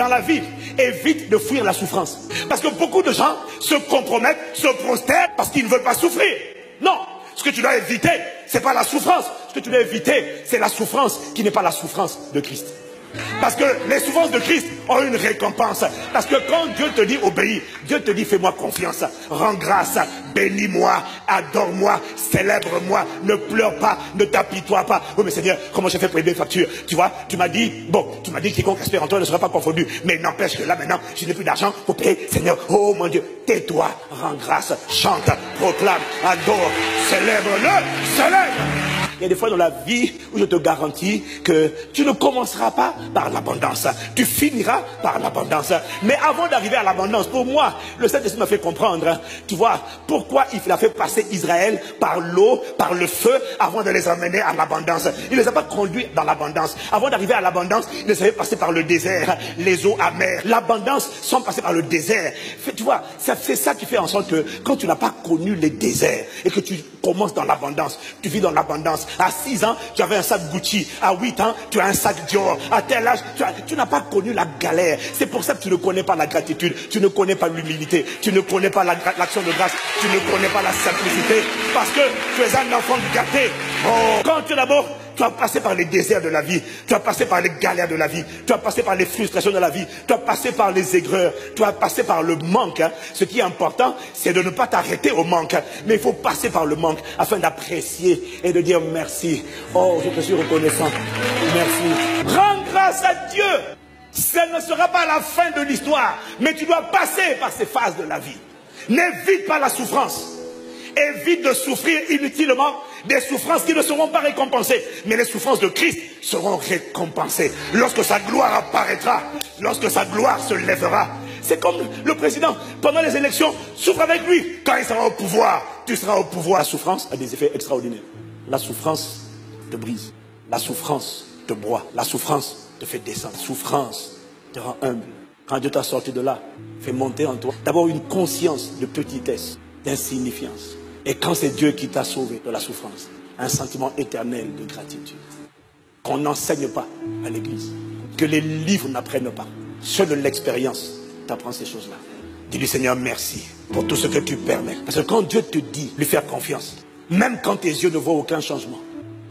dans la vie, évite de fuir la souffrance. Parce que beaucoup de gens se compromettent, se prosternent parce qu'ils ne veulent pas souffrir. Non, ce que tu dois éviter, ce n'est pas la souffrance. Ce que tu dois éviter, c'est la souffrance qui n'est pas la souffrance de Christ. Parce que les souffrances de Christ ont une récompense. Parce que quand Dieu te dit obéis, Dieu te dit fais-moi confiance, rends grâce, bénis-moi, adore-moi, célèbre-moi, ne pleure pas, ne t'apitoie pas. Oui mais Seigneur, comment j'ai fait pour payer mes factures? Tu vois, tu m'as dit, bon, tu m'as dit que quiconque espère en toi ne sera pas confondu. Mais n'empêche que là maintenant, je n'ai plus d'argent pour payer. Seigneur, oh mon Dieu, tais-toi, rends grâce, chante, proclame, adore, célèbre-le, célèbre. Il y a des fois dans la vie où je te garantis que tu ne commenceras pas par l'abondance. Tu finiras par l'abondance. Mais avant d'arriver à l'abondance, pour moi, le Saint-Esprit m'a fait comprendre, tu vois, pourquoi il a fait passer Israël par l'eau, par le feu, avant de les emmener à l'abondance. Il ne les a pas conduits dans l'abondance. Avant d'arriver à l'abondance, il les avait passés par le désert, les eaux amères. L'abondance sont passées par le désert. Tu vois, c'est ça qui fait en sorte que quand tu n'as pas connu les déserts et que tu commences dans l'abondance, tu vis dans l'abondance. À 6 ans, tu avais un sac Gucci. À 8 ans, tu as un sac Dior. À tel âge, tu n'as pas connu la galère. C'est pour ça que tu ne connais pas la gratitude. Tu ne connais pas l'humilité. Tu ne connais pas l'action de grâce. Tu ne connais pas la simplicité. Parce que tu es un enfant gâté. Oh, quand tu d'abord, tu as passé par les déserts de la vie. Tu as passé par les galères de la vie. Tu as passé par les frustrations de la vie. Tu as passé par les aigreurs. Tu as passé par le manque. Ce qui est important, c'est de ne pas t'arrêter au manque. Mais il faut passer par le manque afin d'apprécier et de dire merci. Oh, je te suis reconnaissant. Merci. Rends grâce à Dieu. Ce ne sera pas la fin de l'histoire. Mais tu dois passer par ces phases de la vie. N'évite pas la souffrance. Évite de souffrir inutilement des souffrances qui ne seront pas récompensées. Mais les souffrances de Christ seront récompensées. Lorsque sa gloire apparaîtra, lorsque sa gloire se lèvera. C'est comme le président, pendant les élections, souffre avec lui. Quand il sera au pouvoir, tu seras au pouvoir. La souffrance a des effets extraordinaires. La souffrance te brise. La souffrance te broie. La souffrance te fait descendre. La souffrance te rend humble. Quand Dieu t'a sorti de là, fait monter en toi d'abord une conscience de petitesse, d'insignifiance. Et quand c'est Dieu qui t'a sauvé de la souffrance, un sentiment éternel de gratitude. Qu'on n'enseigne pas à l'église, que les livres n'apprennent pas. Seule l'expérience t'apprend ces choses-là. Dis-lui Seigneur merci pour tout ce que tu permets. Parce que quand Dieu te dit lui faire confiance, même quand tes yeux ne voient aucun changement,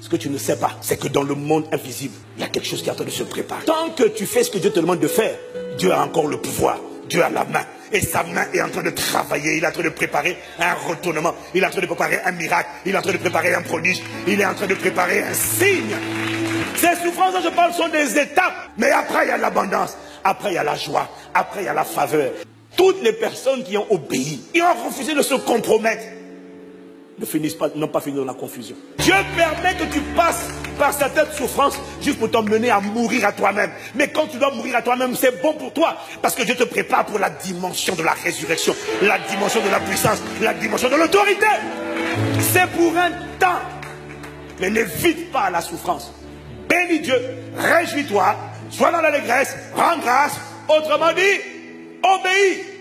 ce que tu ne sais pas, c'est que dans le monde invisible, il y a quelque chose qui est en train de se préparer. Tant que tu fais ce que Dieu te demande de faire, Dieu a encore le pouvoir, Dieu a la main. Et sa main est en train de travailler, il est en train de préparer un retournement, il est en train de préparer un miracle, il est en train de préparer un prodige, il est en train de préparer un signe. Ces souffrances dont je parle sont des étapes, mais après il y a l'abondance, après il y a la joie, après il y a la faveur. Toutes les personnes qui ont obéi, qui ont refusé de se compromettre, n'ont pas fini dans la confusion. Dieu permet que tu passes par certaines souffrances juste pour t'emmener à mourir à toi-même. Mais quand tu dois mourir à toi-même, c'est bon pour toi. Parce que Dieu te prépare pour la dimension de la résurrection, la dimension de la puissance, la dimension de l'autorité. C'est pour un temps. Mais n'évite pas la souffrance. Bénis Dieu, réjouis-toi, sois dans l'allégresse, rends grâce. Autrement dit, obéis.